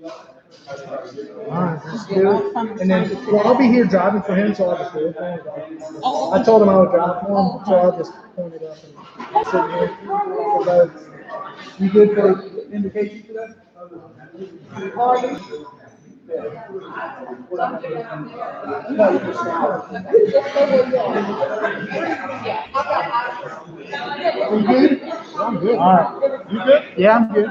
All right, let's do it. And then, well, I'll be here driving for him, so I'll just do it. I told him I would drive for him, so I'll just point it up and sit here for both. You good for indication for that? No, you just Are you good? I'm good. All right. You good? Yeah, I'm good.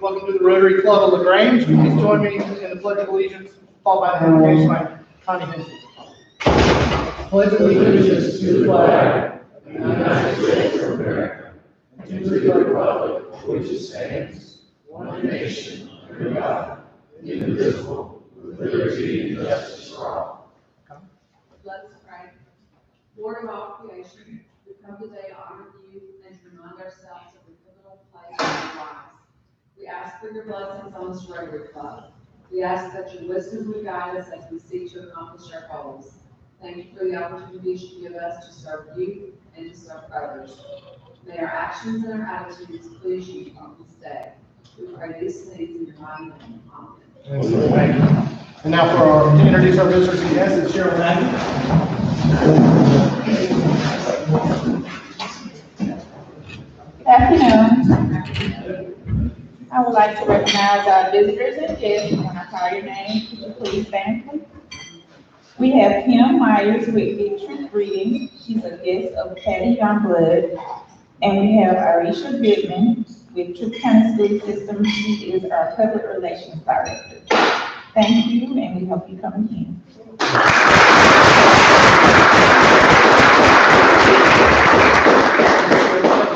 Welcome to the Rotary Club of LaGrange. Please join me in the Pledge of Allegiance, followed by the invocation by Connie Hensley. Pledge allegiance to the flag of the United States of America, and to the republic for which it stands, one nation, under God, indivisible, with liberty and justice for all. Let us pray. Lord of all creation, we come today to honor you and to remind ourselves of the pivotal place in our lives. We ask for your blessings on this Rotary Club. We ask that your wisdom will guide us as we seek to accomplish our goals. Thank you for the opportunities you give us to serve you and to serve others. May our actions and our attitudes please you on this day. We pray these things in your mighty name. Amen. Thank you. And now to introduce our visitors and guests, it's Cheryl Maggie. Good afternoon. I would like to recognize our visitors and guests. When I call your name, could you please stand, please? We have Kim Myers with Victory Reading. She's a guest of Patty Youngblood. And we have Arisha Goodman with Troop County School System. She is our Public Relations Director. Thank you, and we hope you come again.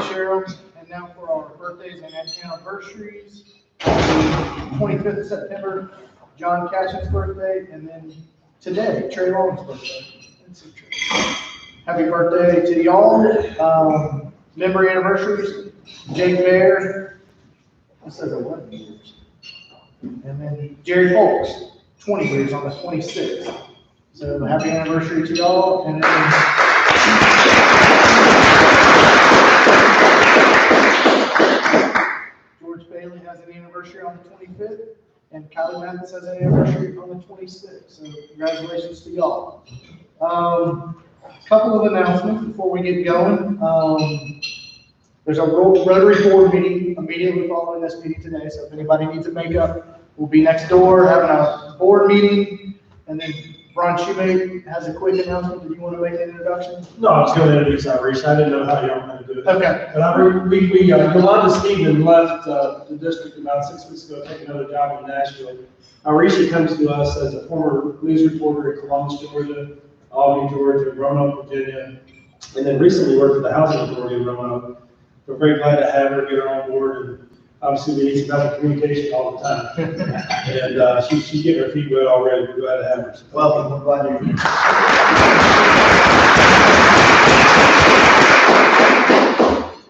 Cheryl. And now for our birthdays and anniversaries. 25th of September, John Cash's birthday, and then today, Trey Long's birthday. Happy birthday to y'all. Memory anniversaries, Jake Bear, this says 11 years. And then Jerry Folks, 20 years on the 26th. So happy anniversary to y'all. And then George an anniversary on the 25th, and Kylie Mathis has an anniversary on the 26th. So congratulations to y'all. Couple of announcements before we get going. There's a Rotary Board meeting immediately following this meeting today, so if anybody needs a makeup, we'll be next door having a board meeting. And then Ron Shoemate has a quick announcement. Do you want to make an introduction? No, I was going to introduce Irish. I didn't know how y'all were going to do it. Okay. But Yolanda Stephen left the district about 6 weeks ago, to take another job in Nashville. Arisha comes to us as a former news reporter in Columbus, Georgia, Albany, Georgia, Roanoke, Virginia, and then recently worked for the Housing Authority in Roanoke. We're very glad to have her, get her on board, and obviously we need some help with communication all the time. And she's getting her feet wet already. We're glad to have her. So Welcome. We're glad you're here.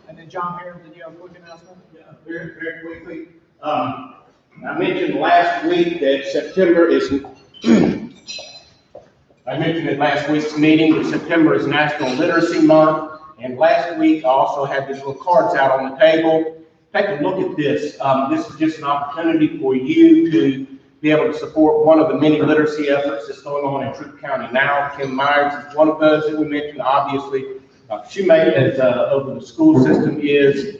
And then John Harold, did you have a quick announcement? Yeah, very quickly. I mentioned last week that September is, I mentioned at last week's meeting that September is National Literacy Month. And last week I also had these little cards out on the table. Take a look at this. This is just an opportunity for you to be able to support one of the many literacy efforts that's going on in Troup County now. Kim Myers is one of those that we mentioned, obviously. Shoemate, as over the school system is.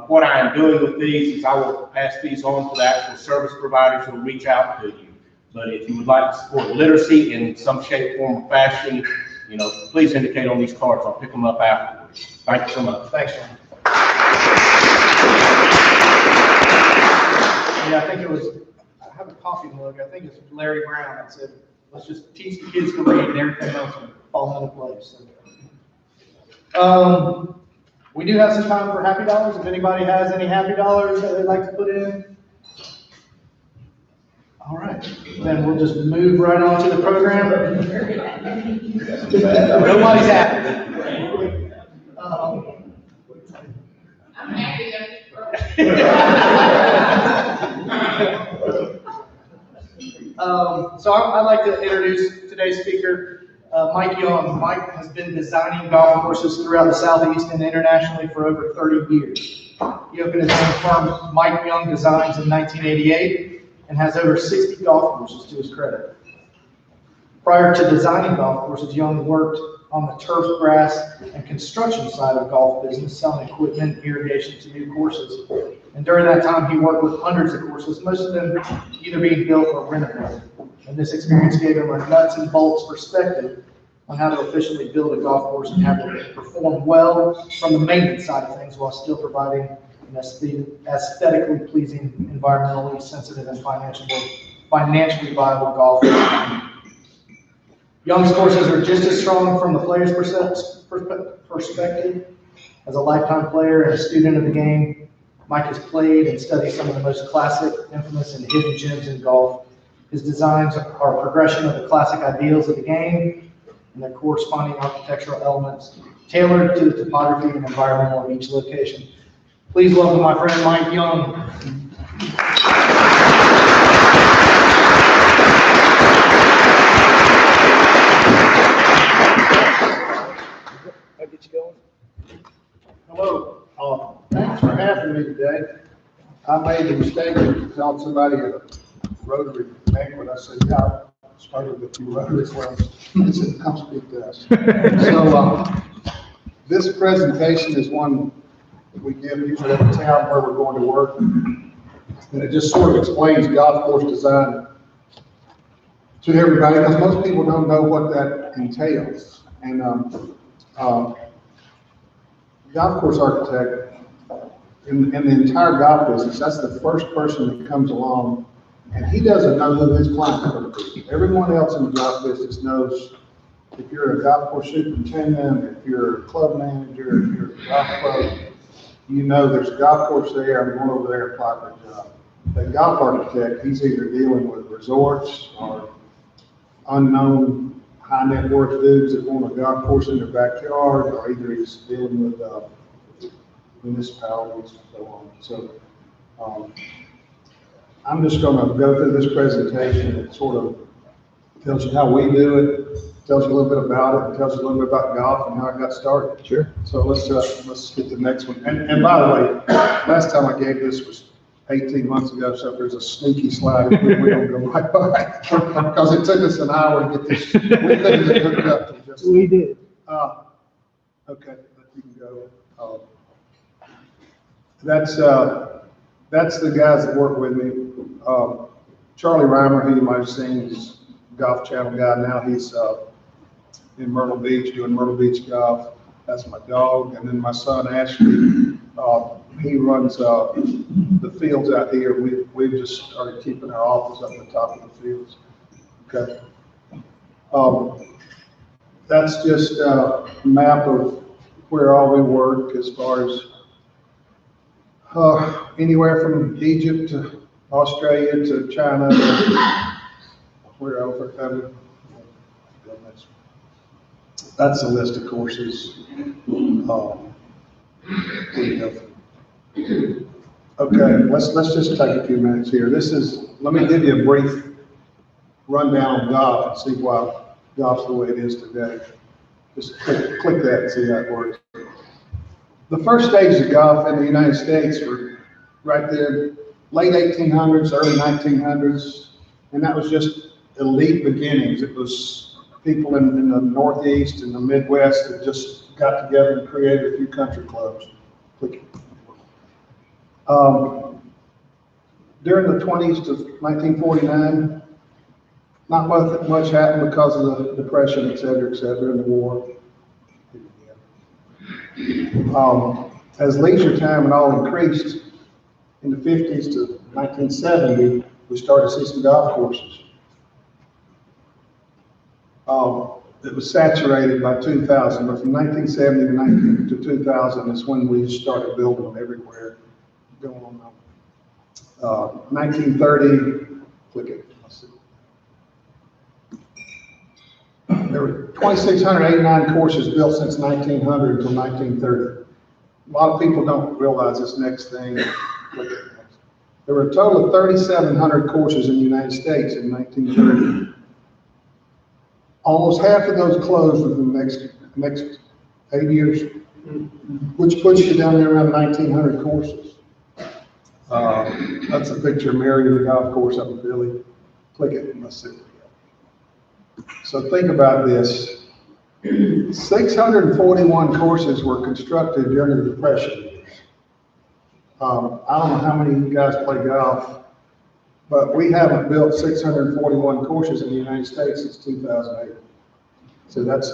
What I am doing with these is I will pass these on to the actual service providers who will reach out to you. But if you would like to support literacy in some shape, form, or fashion, please indicate on these cards. I'll pick them up afterwards. Thank you so much. Thanks, John. Yeah, I think it was, I have a coffee mug. I think it's Larry Brown that said, let's just teach the kids to read and everything else will fall into place. So. We do have some time for happy dollars. If anybody has any happy dollars that they'd like to put in. All right, then we'll just move right on to the program. Nobody's happy. I'm happy. So I'd like to introduce today's speaker, Mike Young. Mike has been designing golf courses throughout the Southeast and internationally for over 30 years. He opened his own firm, Mike Young Designs, in 1988 and has over 60 golf courses to his credit. Prior to designing golf courses, Young worked on the turf, grass, and construction side of golf business, selling equipment, irrigation to new courses. And during that time, he worked with hundreds of courses, most of them either being built or renovated. And this experience gave him a nuts and bolts perspective on how to efficiently build a golf course and have it perform well from the maintenance side of things while still providing an aesthetically pleasing, environmentally sensitive, and financially viable golf course. Young's courses are just as strong from the player's perspective. As a lifetime player and a student of the game, Mike has played and studied some of the most classic, infamous, and hidden gems in golf. His designs are a progression of the classic ideals of the game and their corresponding architectural elements tailored to the topography and environment of each location. Please welcome my friend Mike Young. I'll get you going. Hello. Thanks for having me today. I made the mistake of telling somebody at a Rotary banquet, I said, yeah, I started with you Rotary clubs. They said, come speak to us. So this presentation is one we give usually at the town where we're going to work. And it just sort of explains golf course design to everybody, because most people don't know what that entails. And golf course architect, in the entire golf business, that's the first person that comes along, and he doesn't know who his client is going to be. Everyone else in the golf business knows if you're a golf course superintendent, if you're a club manager, if you're a golf pro, you know there's a golf course there, I'm going over there and apply for a job. The golf architect, he's either dealing with resorts or unknown high net worth dudes that want a golf course in their backyard, or either he's dealing with municipalities and so on. So I'm just going to go through this presentation. It sort of tells you how we do it, tells you a little bit about it, and tells you a little bit about golf and how I got started. Sure. So let's get to the next one. And by the way, last time I gave this was 18 months ago, so if there's a sneaky slide, we don't go right by. Because it took us an hour to get this, we couldn't get hooked up to just. We did. Okay, you can go. That's the guys that work with me. Charlie Reimer, who you might have seen, is a Golf Channel guy now. He's in Myrtle Beach, doing Myrtle Beach golf. That's my dog. And then my son, Ashley, he runs the fields out here. We've just started keeping our office up at the top of the fields. Okay. That's just a map of where all we work as far as anywhere from Egypt to Australia to China. We're over. That's a list of courses. Okay, let's just take a few minutes here. Let me give you a brief rundown of golf and see why golf's the way it is today. Just click that and see how it works. The first stages of golf in the United States were right there, late 1800s, early 1900s, and that was just elite beginnings. It was people in the Northeast and the Midwest that just got together and created a few country clubs. During the 20s to 1949, not much happened because of the Depression, et cetera, and the war. As leisure time and all increased, in the 50s to 1970, we started to see some golf courses. It was saturated by 2000, but from 1970 to 2000 is when we started building them everywhere. Going on. 1930, click it. There were 2,689 courses built since 1900 until 1930. A lot of people don't realize this next thing. Click it. There were a total of 3,700 courses in the United States in 1930. Almost half of those closed within the next 8 years, which puts you down there around 1,900 courses. That's a picture of Marion Golf Course up in Philly. Click it and let's see. So think about this. 641 courses were constructed during the Depression years. I don't know how many of you guys play golf, but we haven't built 641 courses in the United States since 2008. So that's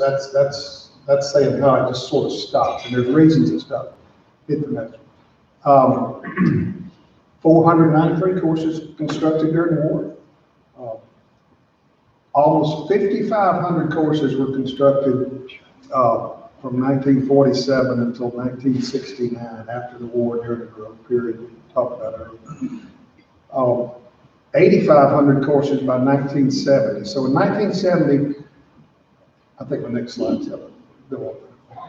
saying how it just sort of stopped, and there's reasons it stopped. Hit the next one. 493 courses constructed during the war. Almost 5,500 courses were constructed from 1947 until 1969, after the war, during the growth period we talked about earlier. 8,500 courses by 1970. So in 1970, I think the next slide's up.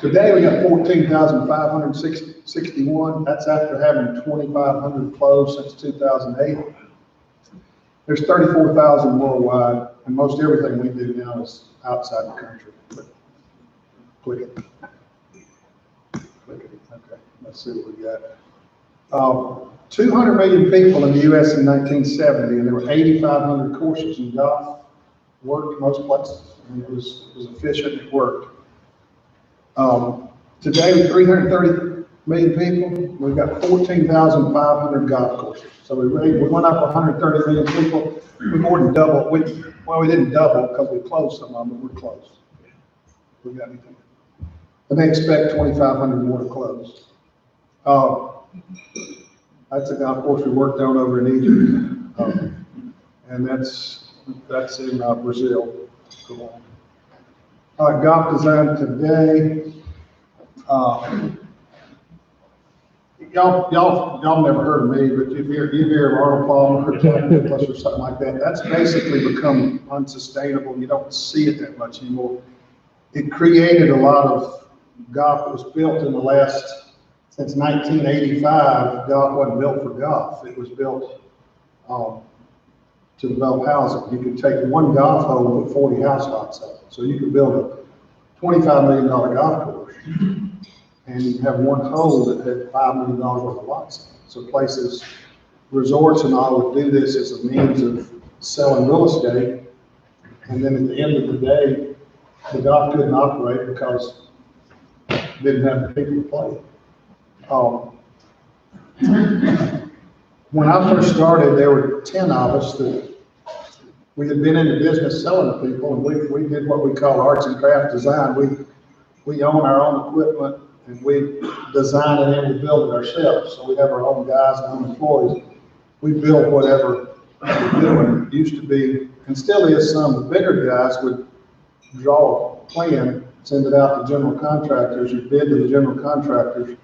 Today we got 14,561. That's after having 2,500 closed since 2008. There's 34,000 worldwide, and most everything we do now is outside the country. Click it. Click it. Okay, let's see what we got. 200 million people in the U.S. in 1970, and there were 8,500 courses in golf. Worked most places. I mean, it was efficient. It worked. Today, with 330 million people, we've got 14,500 golf courses. So we went up 130 million people. We more than doubled. We didn't double because we closed some of them, but we're close. We got anything? And they expect 2,500 more to close. That's a golf course we worked on over in Egypt, and that's in Brazil. Cool. Golf design today. Y'all never heard of me, but you hear of Arnold Palmer or Jack Nicklaus or something like that. That's basically become unsustainable. You don't see it that much anymore. It created a lot of golf that was built in the last, since 1985, golf wasn't built for golf. It was built to develop housing. You could take one golf hole and put 40 house lots up. So you could build a $25 million golf course, and you have one hole that had $5 million worth of lots. So places resorts and all would do this as a means of selling real estate. And then at the end of the day, the golf couldn't operate because it didn't have the people to play it. When I first started, there were 10 of us that we had been in the business selling to people, and we did what we call arts and craft design. We own our own equipment, and we design it and we build it ourselves. So we have our own guys and own employees. We build whatever we're doing. It used to be, and still is some, the bigger guys would draw a plan, send it out to general contractors, or bid to the general contractors.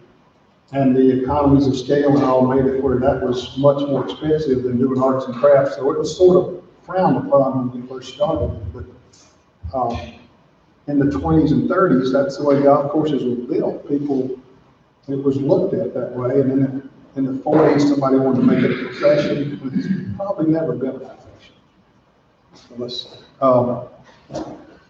And the economies of scale and all made it where that was much more expensive than doing arts and crafts. So it was sort of frowned upon when we first started. But in the 20s and 30s, that's the way golf courses were built. People, it was looked at that way. And then in the 40s, somebody wanted to make it a profession. It's probably never been a profession.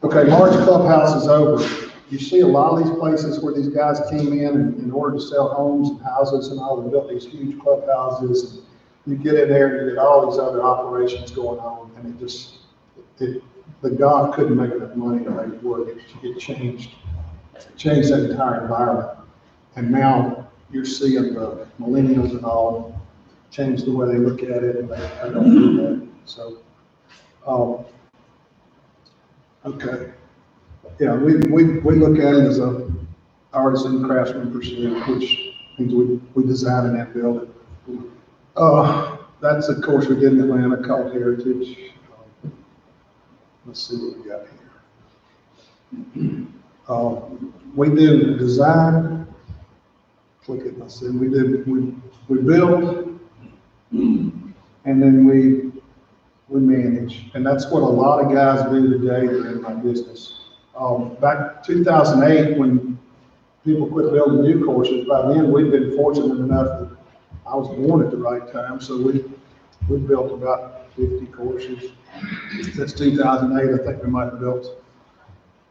Okay, large clubhouse is over. You see a lot of these places where these guys came in order to sell homes and houses and all, they built these huge clubhouses. And you get in there and you get all these other operations going on, and the golf couldn't make enough money to make it work. It changed that entire environment. And now you're seeing the millennials and all change the way they look at it, and they don't do that. So, okay. Yeah, we look at it as a artisan craftsman pursuit, which means we design it and build it. That's a course we did in Atlanta called Heritage. Let's see what we got here. We do design. Click it. Let's see. We build, and then we manage, and that's what a lot of guys do today that are in my business. Back 2008, when people quit building new courses, by then we'd been fortunate enough that I was born at the right time, so we built about 50 courses. Since 2008, I think we might have built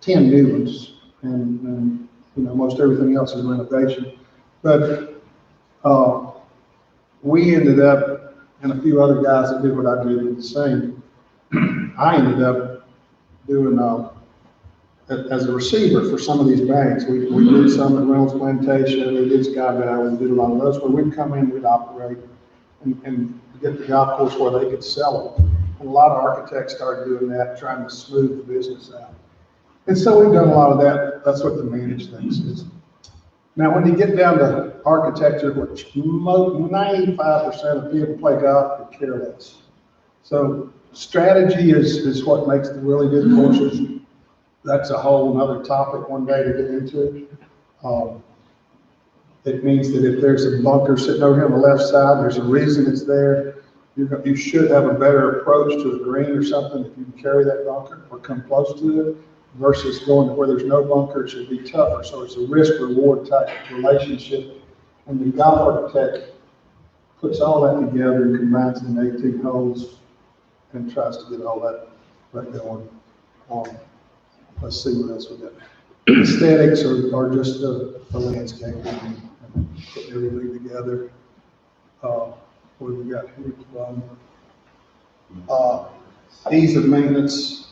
10 new ones, and most everything else is renovation. But we ended up, and a few other guys that did what I did the same. I ended up doing as a receiver for some of these banks. We did some at Reynolds Plantation, we did Sky Valley, we did a lot of those where we'd come in, we'd operate and get the golf course where they could sell it. And a lot of architects started doing that, trying to smooth the business out. And so we've done a lot of that. That's what the managed things is. Now, when you get down to architecture, which 95% of people play golf but care less. So strategy is what makes the really good courses. That's a whole other topic one day to get into. It means that if there's a bunker sitting over here on the left side, there's a reason it's there. You should have a better approach to a green or something if you can carry that bunker or come close to it, versus going to where there's no bunker. It should be tougher. So it's a risk-reward type relationship. And the golf architect puts all that together and combines it in 18 holes and tries to get all that going. Let's see what else we got. Aesthetics are just the landscape and putting everything together. What have we got here? Ease of maintenance.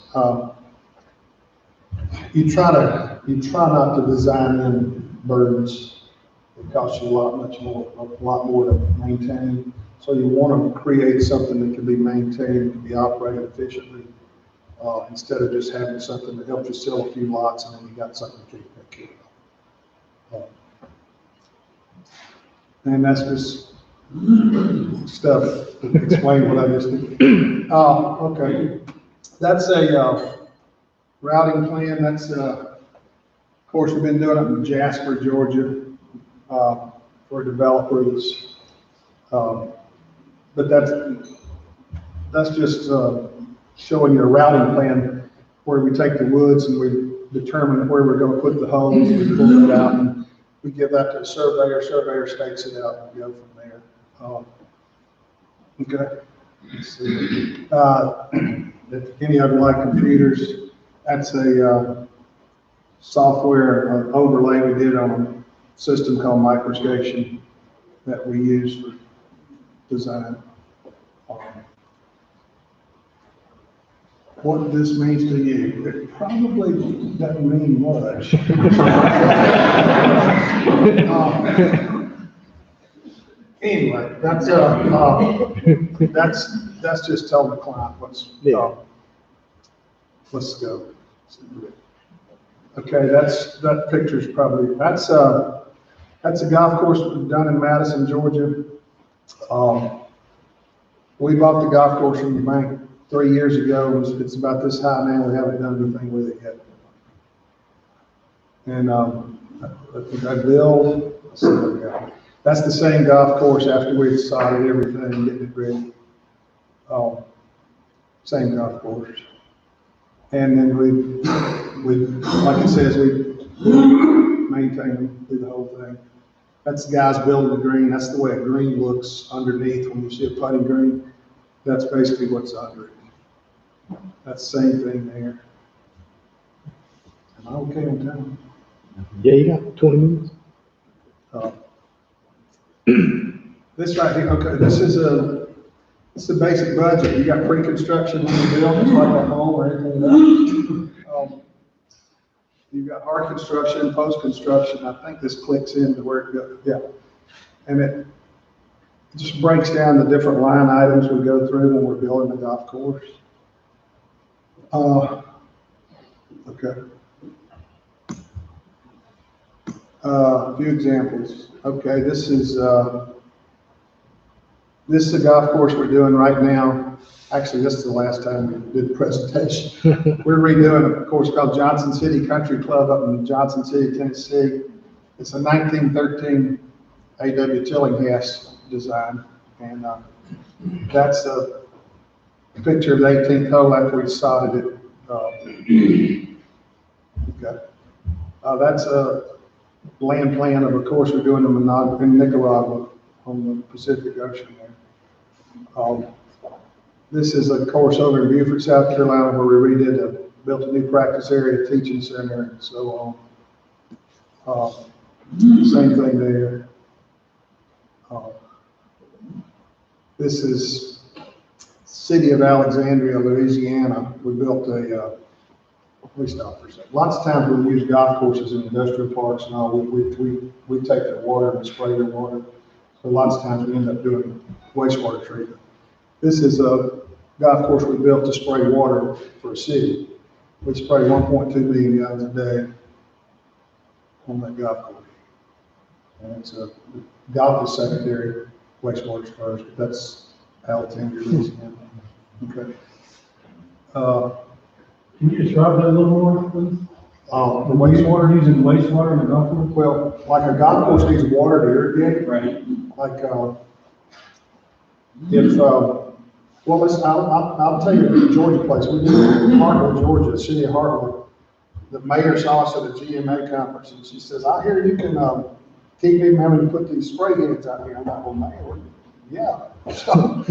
You try not to design in burdens. It costs you a lot more to maintain. So you want to create something that can be maintained, can be operated efficiently, instead of just having something that helps you sell a few lots and then you got something to take care of. And that's just stuff to explain what I just did. Okay, that's a routing plan. That's of course we've been doing it in Jasper, Georgia, for a developer that's, but that's just showing you a routing plan where we take the woods and we determine where we're going to put the holes. We pull it out and we give that to a surveyor. Surveyor stakes it out and we go from there. Okay. Let's see. If any of you like computers, that's a software overlay we did on a system called MicroStation that we use for design. What this means to you, it probably doesn't mean much. Anyway, that's just telling the client let's go. Okay, that picture's probably, that's a golf course down in Madison, Georgia. We bought the golf course from the bank 3 years ago. It's about this high now. We haven't done anything with it yet. And I build, that's the same golf course after we sodded everything, getting it ready. Same golf course. And then we, like it says, we maintain them through the whole thing. That's the guys building the green. That's the way a green looks underneath when you see a putting green. That's basically what's under it. That's the same thing there. Am I okay on time? Yeah, you got 20 minutes. This right here, okay, this is a basic budget. You got pre-construction when you build, it's like a home or anything else. You've got hard construction, post-construction. I think this clicks into where it goes, yeah. And it just breaks down the different line items we go through when we're building the golf course. Okay. A few examples. Okay, this is a golf course we're doing right now. Actually, this is the last time we did the presentation. We're redoing a course called Johnson City Country Club up in Johnson City, Tennessee. It's a 1913 A.W. Tillinghast design. And that's a picture of the 18th hole after we sodded it. Okay. That's a land plan of a course we're doing in Nicaragua on the Pacific Ocean there. This is a course over in Beaufort, South Carolina, where we built a new practice area, teaching center, and so on. Same thing there. This is City of Alexandria, Louisiana. We built a, let me stop for a second. Lots of times we use golf courses in industrial parks and all. We take their water and spray their water. So lots of times we end up doing wastewater treatment. This is a golf course we built to spray water for a city. We spray 1.2 million gallons a day on that golf course. And it's golf is secondary, wastewater is first. That's Alexandria, Louisiana. Okay. Can you describe that a little more, please? The wastewater, Using wastewater in the golf course? well, like a golf course needs water to irrigate. Right. Like, I'll tell you the Georgia place. We did it in Hartwell, Georgia, the city of Hartwell. The mayor saw us at a GMA conference and she says, I hear you can, keep him having to put these spray units out here. I'm like, well, mayor, yeah. So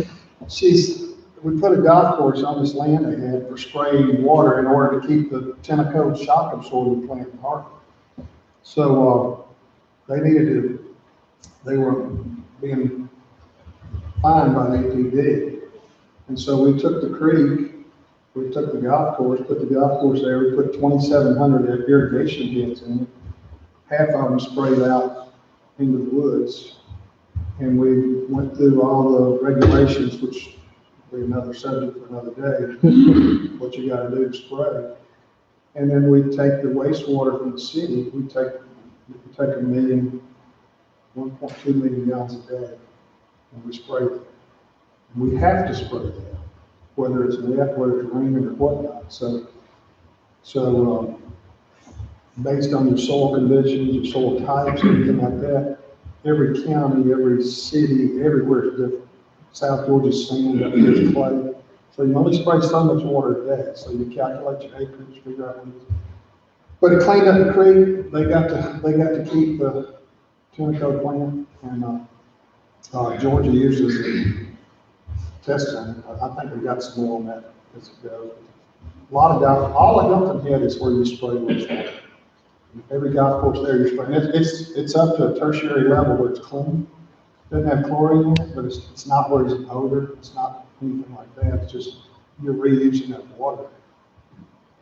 we put a golf course on this land they had for spraying water in order to keep the Tenneco shock absorbing plant in Hartwell. So, they were being fined by the APD. And so we took the creek, we took the golf course, put the golf course there, we put 2,700 irrigation heads in it. Half of them sprayed out into the woods. And we went through all the regulations, which will be another subject for another day, what you gotta do to spray. And then we take the wastewater from the city, we take 1.2 million gallons a day, and we spray it. And we have to spray that, whether it's wet, whether it's raining or whatnot. So based on your soil conditions, your soil types, anything like that, every county, every city, everywhere is different. South Georgia's sand, up here's clay. So you only spray so much water a day. So you calculate your acreage, figure out what it is. But it cleaned up the creek. They got to keep the Tenneco plant, and Georgia uses a test center. I think we got some more on that as it goes. A lot of golf, all of Hilton Head is where you spray wastewater. Every golf course there you're spraying. It's up to a tertiary level where it's clean. Doesn't have chlorine in it, but it's not where it's an odor, it's not anything like that, it's just you're reusing that water.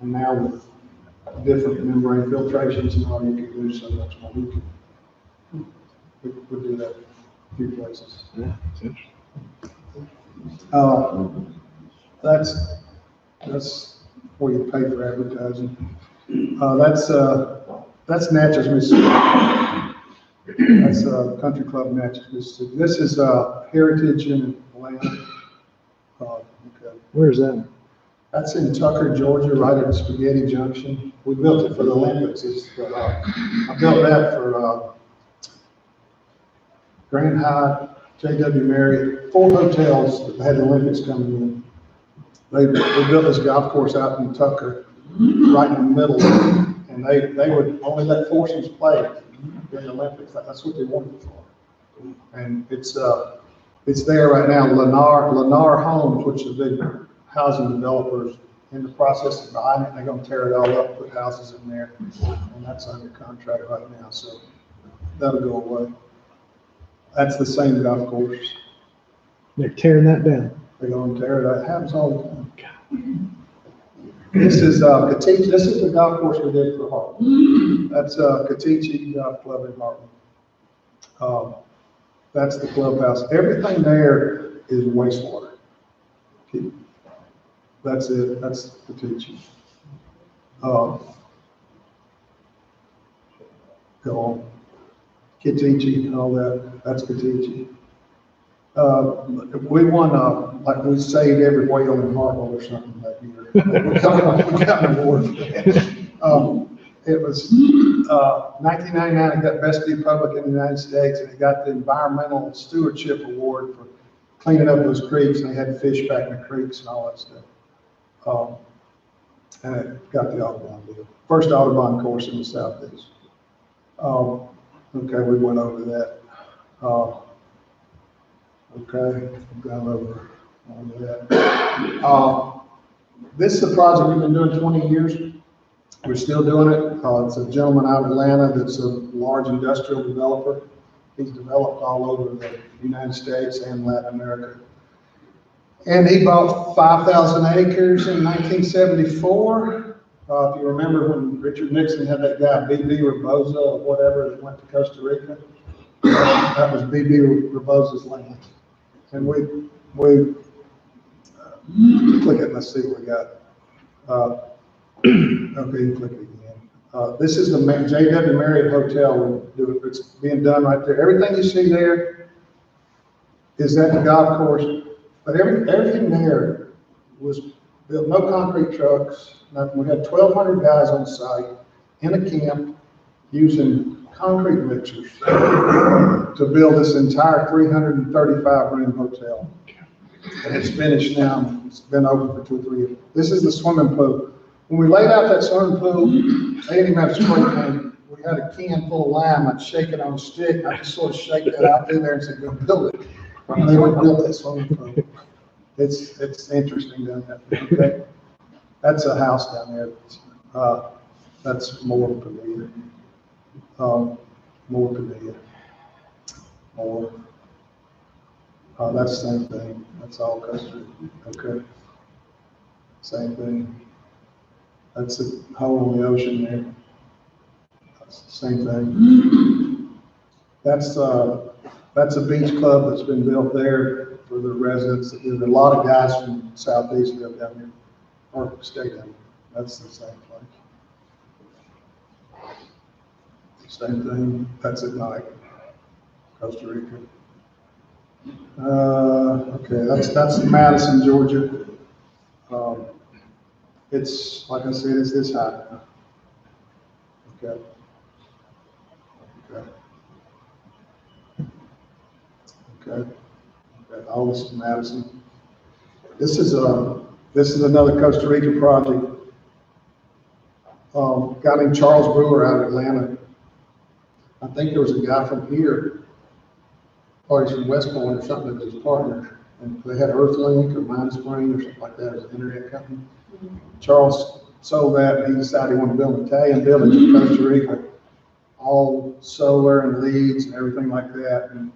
And now with different membrane filtrations and all, you can do so much more. We do that in a few places. Yeah, it's interesting. That's where you pay for advertising. That's Natchez, Mississippi. That's Country Club Natchez, Mississippi. This is Heritage in Atlanta. Okay. Where's that? That's in Tucker, Georgia, right at Spaghetti Junction. We built it for the Olympics. I built that for Grand Hyatt, J.W. Marriott, 4 hotels that had the Olympics coming in. They built this golf course out in Tucker, right in the middle, and they would only let foursomes play during the Olympics. That's what they wanted it for. And it's there right now. Lennar Homes, which is a big housing developers, in the process of buying it. They're going to tear it all up, put houses in there, and that's under contract right now. So that'll go away. That's the same golf course. They're tearing that down. They're going to tear it out. It happens all the time. This is Katichi. This is the golf course we did for Hartman. That's Katichi Golf Club in Hartman. That's the clubhouse. Everything there is wastewater. That's it. That's Katichi. Go on. Katichi and all that. That's Katichi. We won, like we saved every whale in Hartwell or something that year. We got an award for that. It was 1999, it got Best Republic in the United States, and it got the Environmental Stewardship Award for cleaning up those creeks, and they had fish back in the creeks and all that stuff. And it got the Audubon deal. First Audubon course in the Southeast. Okay, we went over that. Okay, I've gone over that. This is a project we've been doing 20 years. We're still doing it. It's a gentleman out of Atlanta that's a large industrial developer. He's developed all over the United States and Latin America. And he bought 5,000 acres in 1974. If you remember when Richard Nixon had that guy, B.B. Rebozo or whatever, that went to Costa Rica, that was B.B. Rebozo's land. And we click it, let's see what we got. Okay, click it again. This is the J.W. Marriott Hotel. It's being done right there. Everything you see there is at the golf course, but everything there was built, no concrete trucks, nothing. We had 1,200 guys on site in a camp using concrete mixers to build this entire 335 room hotel. And it's finished now. It's been open for 2 or 3 years. This is the swimming pool. When we laid out that swimming pool, they didn't even have spray paint. We had a can full of lime. I'd shake it on a stick. I just sort of shake that out through there and said, go build it. And they went and built that swimming pool. It's interesting down there. Okay. That's a house down there. That's Moore Padilla. Moore Padilla. Moore. That's the same thing. That's all custard. Okay. Same thing. That's a hole in the ocean there. That's the same thing. That's a beach club that's been built there for the residents. There's a lot of guys from Southeast live down there, or stay down there. That's the same place. Same thing. That's at night. Costa Rica. Okay, that's Madison, Georgia. It's, like I said, it's this high. Okay. Okay. Okay. All this is Madison. This is another Costa Rica project. Guy named Charles Brewer out of Atlanta. I think there was a guy from here, or he's from West Point or something, that was a partner. And they had Earthlink or Mindspring or something like that as an internet company. Charles sold that, and he decided he wanted to build an Italian village in Costa Rica, all solar and leads and everything like that. And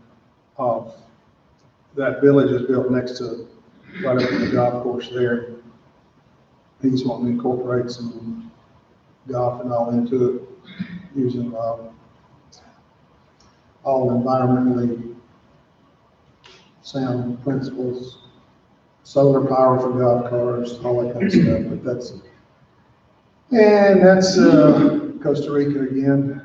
that village is built next to, right up in the golf course there. He's wanting to incorporate some golf and all into it, using, all environmentally sound principles, solar power for golf cars, all that kind of stuff, but that's Costa Rica again.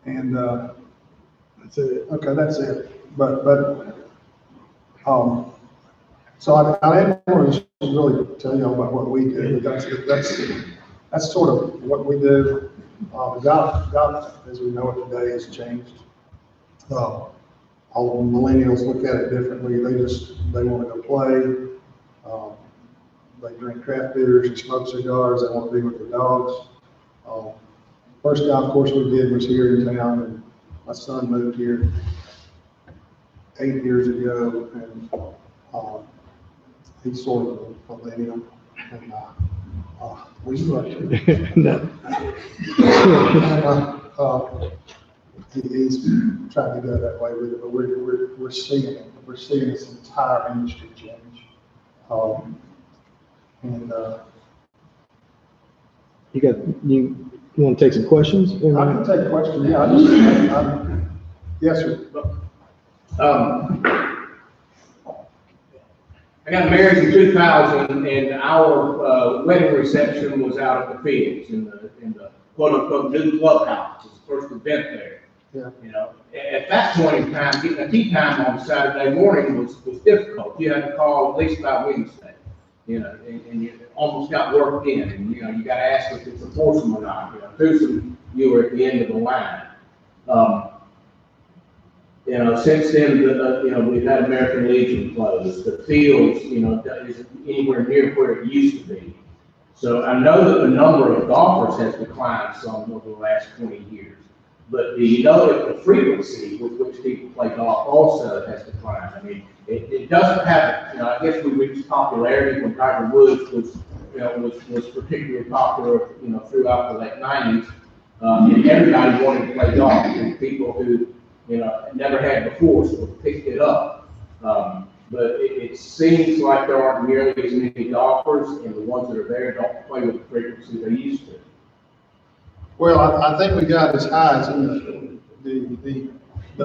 And, That's it. okay, that's it. So I didn't want to really tell you about what we do. That's sort of what we do. Golf, as we know it today, has changed. All the millennials look at it differently. They want to go play. They drink craft beers and smoke cigars. They want to be with the dogs. First golf course we did was here in town, and my son moved here 8 years ago, and he's sort of a millennial, and we love it. No. He's trying to go that way with it, but we're seeing it. We're seeing this entire industry change. You want to take some questions? I can take questions, yeah. Yes, sir. I got married in 2000, and our wedding reception was out at the fields in the quote unquote new clubhouse. It was the first event there. Yeah. You know, at that point in time, getting a tea time on Saturday morning was difficult. You had to call at least by Wednesday, you know, and you almost got worked in, and you know, you got to ask if it's a foursome or not. You know, twosome, you were at the end of the line. You know, since then, you know, we've had American Legion closed. The fields, you know, isn't anywhere near where it used to be. So I know that the number of golfers has declined some over the last 20 years. But the frequency with which people play golf also has declined. I mean, it doesn't have, you know, I guess we reached popularity when Tiger Woods was, you know, was particularly popular, you know, throughout the late 90s. And everybody wanted to play golf, and people who, you know, never had before sort of picked it up. But it seems like there aren't nearly as many golfers, and the ones that are there don't play with the frequency they used to. Well, I think we got as high as in the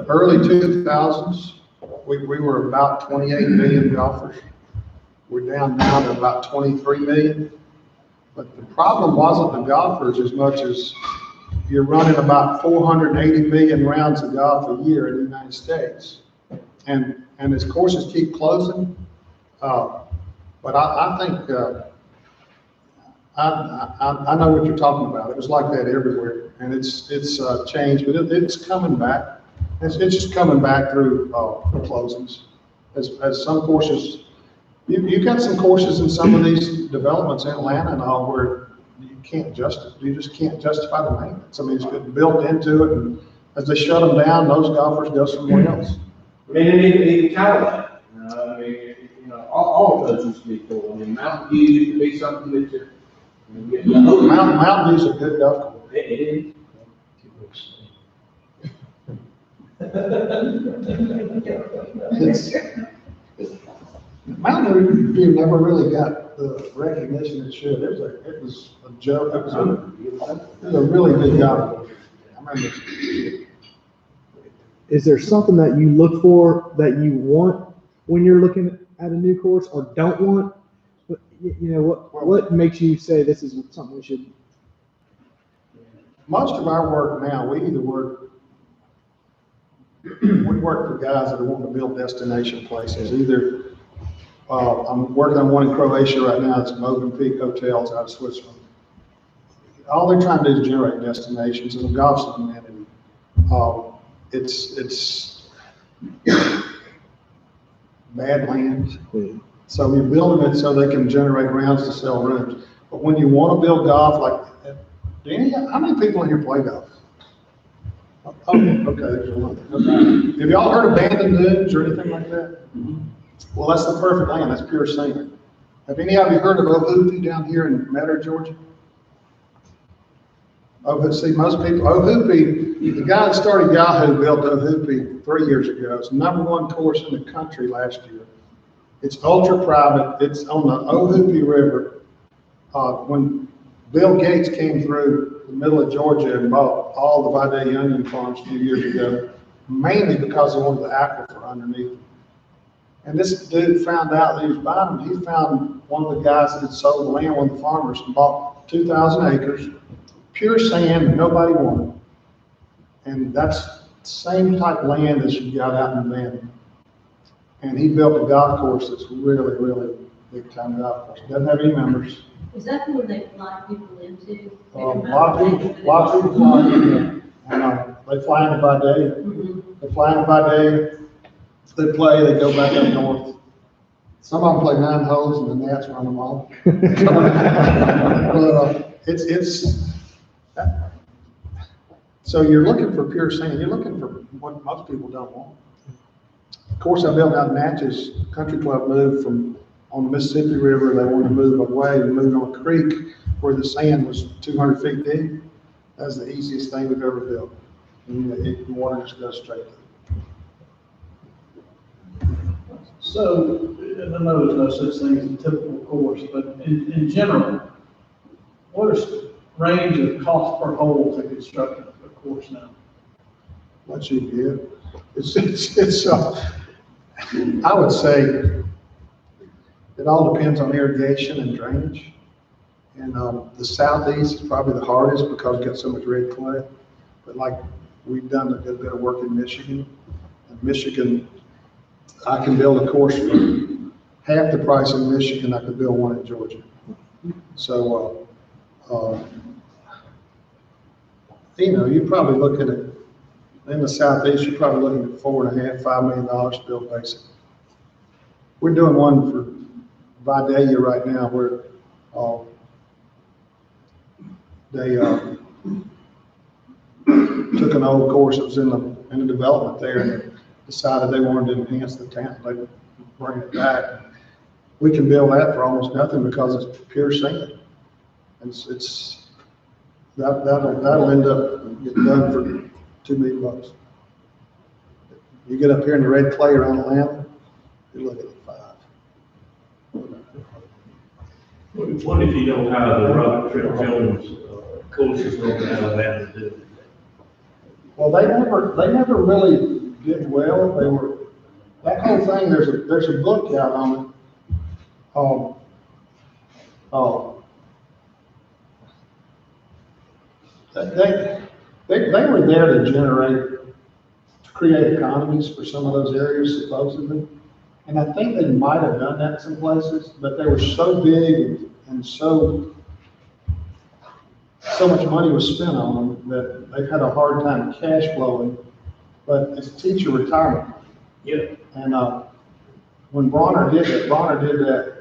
early 2000s. We were about 28 million golfers. We're down now to about 23 million. But the problem wasn't the golfers as much as you're running about 480 million rounds of golf a year in the United States. And as courses keep closing, but I think, I know what you're talking about. It was like that everywhere, and it's changed, but it's coming back. It's just coming back through the closings. As some courses, you got some courses in some of these developments in Atlanta and all where you just can't justify the maintenance. I mean, it's been built into it, and as they shut them down, those golfers go somewhere else. I mean, and even Cadillac, I mean, you know, all of those used to be cool. I mean, Mountain View used to be something that you. Mountain View's a good golf course. It is. Mountain View never really got the recognition it should. It was a joke. It was a really good golf course. I remember. Is there something that you look for that you want when you're looking at a new course, or don't want? You know, what makes you say this is something we should? Most of our work now, we work for guys that are wanting to build destination places. Either I'm working on one in Croatia right now. It's Movenpick Hotels out of Switzerland. All they're trying to do is generate destinations, and the golf's an amenity. It's Badlands. So you're building it so they can generate rounds to sell rooms. But when you want to build golf, like, Danny, how many people in here play golf? Okay, there's one. Okay. Have y'all heard of Bandon Dunes or anything like that? Well, that's the perfect land. That's pure scenery. Have any of you heard of Obuthi down here in Metter, Georgia? Oh, see, most people, Ohoopee, the guy that started Yahoo built Ohoopee 3 years ago. It's the #1 course in the country last year. It's ultra private. It's on the Ohoopee River. When Bill Gates came through the middle of Georgia and bought all the Vidalia onion farms a few years ago, mainly because he wanted the aquifer underneath them. And this dude found out that he was buying them. He found one of the guys that had sold the land, one of the farmers, and bought 2,000 acres, pure sand, and nobody wanted. And that's the same type of land as you got out in Nevada. And he built a golf course that's really, really big time golf course. Doesn't have any members. Is that the one they fly people into? A lot of people fly in, and they fly in by day. They fly in by day. They play, they go back up north. Some of them play 9 holes and the Nats run them all. But so you're looking for pure sand. You're looking for what most people don't want. Of course, I built out Natchez Country Club moved from on the Mississippi River. They wanted to move away and move on a creek where the sand was 200 feet deep. That's the easiest thing we've ever built. And the water just goes straight through. So, and I know there's no such thing as a typical course, but in general, what is the range of cost per hole to construct a course now? What you get, I would say it all depends on irrigation and drainage. And the southeast is probably the hardest because we've got so much red clay. But like we've done a good bit of work in Michigan. And Michigan, I can build a course for half the price in Michigan I could build one in Georgia. So, you're probably looking at, in the southeast, you're probably looking at $4.5 to $5 million to build basic. We're doing one for Vidalia right now where they took an old course that was in the development there and decided they wanted to enhance the town. They would bring it back. We can build that for almost nothing because it's pure sand. That'll end up getting done for $2 million. You get up here in the red clay around Atlanta, you're looking at 5. What if you don't have the Robert Trent Jones courses over in Alabama to do it? Well, they never really did well. That whole thing, there's a book out on it. They were there to create economies for some of those areas supposedly. And I think they might have done that in some places, but they were so big and so much money was spent on them that they've had a hard time cash flowing. But it's teacher retirement. Yeah. And when Bronner did that.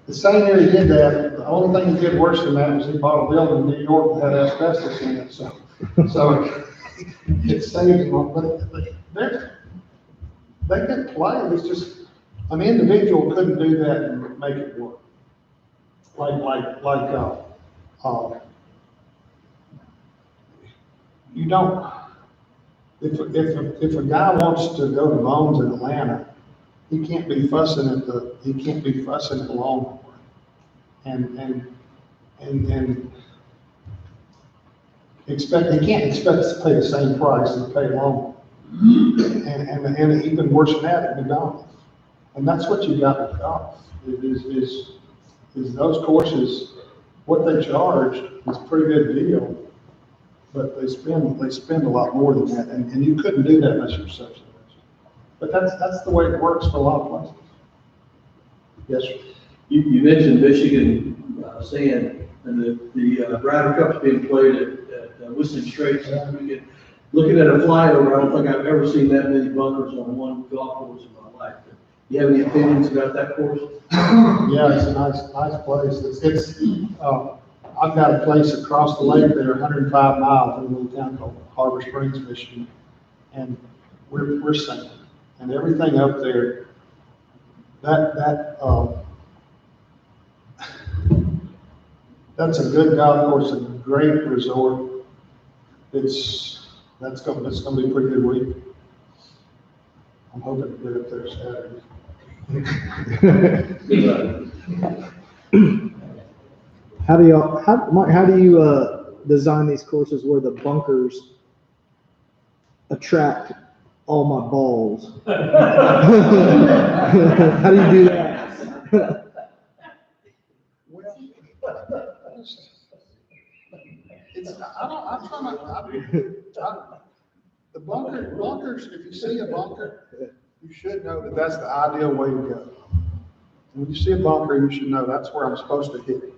The same year he did that, the only thing he did worse than that was he bought a building in New York that had asbestos in it. So it saved him. But they could play. It's just an individual couldn't do that and make it work. You don't. If a guy wants to go to Bones in Atlanta, he can't be fussing at Longhorn, and he can't expect to pay the same price as pay Longhorn, and even worse than that at McDonald's. And that's what you got with golf is those courses. What they charge is a pretty good deal. But they spend a lot more than that, and you couldn't do that unless you're subsidized. But that's the way it works for a lot of places. Yes, sir. You mentioned Michigan sand and the Ryder Cup's being played at Whistling Straits this weekend. Looking at a flyover, I don't think I've ever seen that many bunkers on one golf course in my life. Do you have any opinions about that course? Yeah, it's a nice place. I've got a place across the lake there, 105 miles in a little town called Harbor Springs, Michigan, and we're sand, and everything up there. That That's a good golf course, a great resort. It's gonna be a pretty good week. I'm hoping to get up there Saturday. How do Mike, how do you, design these courses where the bunkers attract all my balls? How do you do that? The bunkers, if you see a bunker, you should know that that's the ideal way to go. When you see a bunker, you should know that's where I'm supposed to hit it.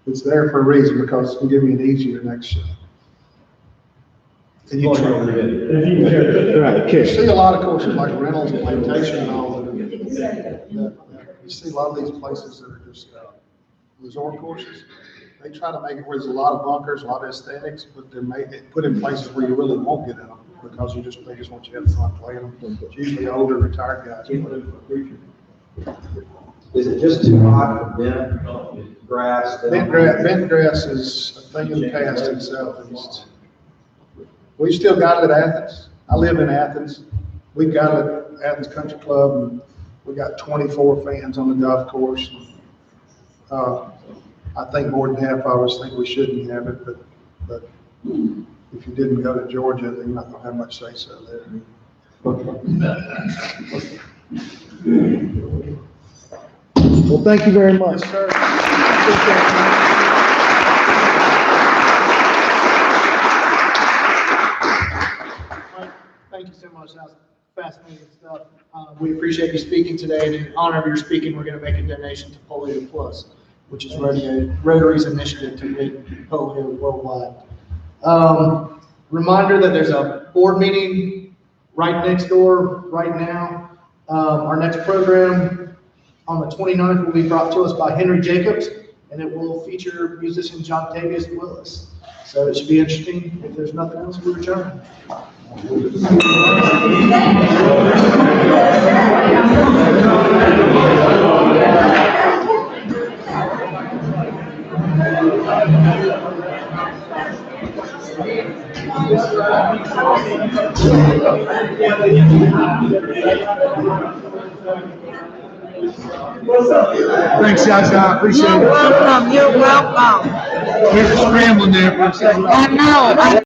It's there for a reason, because it's gonna give me an easier next shot. And you try. Right, You see a lot of courses like Reynolds and Plantation and all that. You see a lot of these places that are just resort courses. They try to make it where there's a lot of bunkers, a lot of aesthetics, but they're put in places where you really won't get in them because they just want you to have fun playing them. It's usually older, retired guys. Is it just too hot for bent grass? Bent grass is a thing of the past in Southeast. We've still got it at Athens. I live in Athens. We've got it at Athens Country Club, and we got 24 fans on the golf course. I think more than half of us think we shouldn't have it, but if you didn't go to Georgia, then you're not gonna have much say so there. Well, thank you very much. Yes, sir. Thank you so much. That was fascinating stuff. We appreciate you speaking today, and in honor of your speaking, we're going to make a donation to Polio Plus, which is Rotary's initiative to rid polio worldwide. Reminder that there's a board meeting right next door right now. Our next program on the 29th will be brought to us by Henry Jacobs, and it will feature musician John Tavius Willis. So it should be interesting. If there's nothing else, we return. Thanks, guys. I appreciate it. You're welcome. You're welcome. We were scrambling there for a second. I know.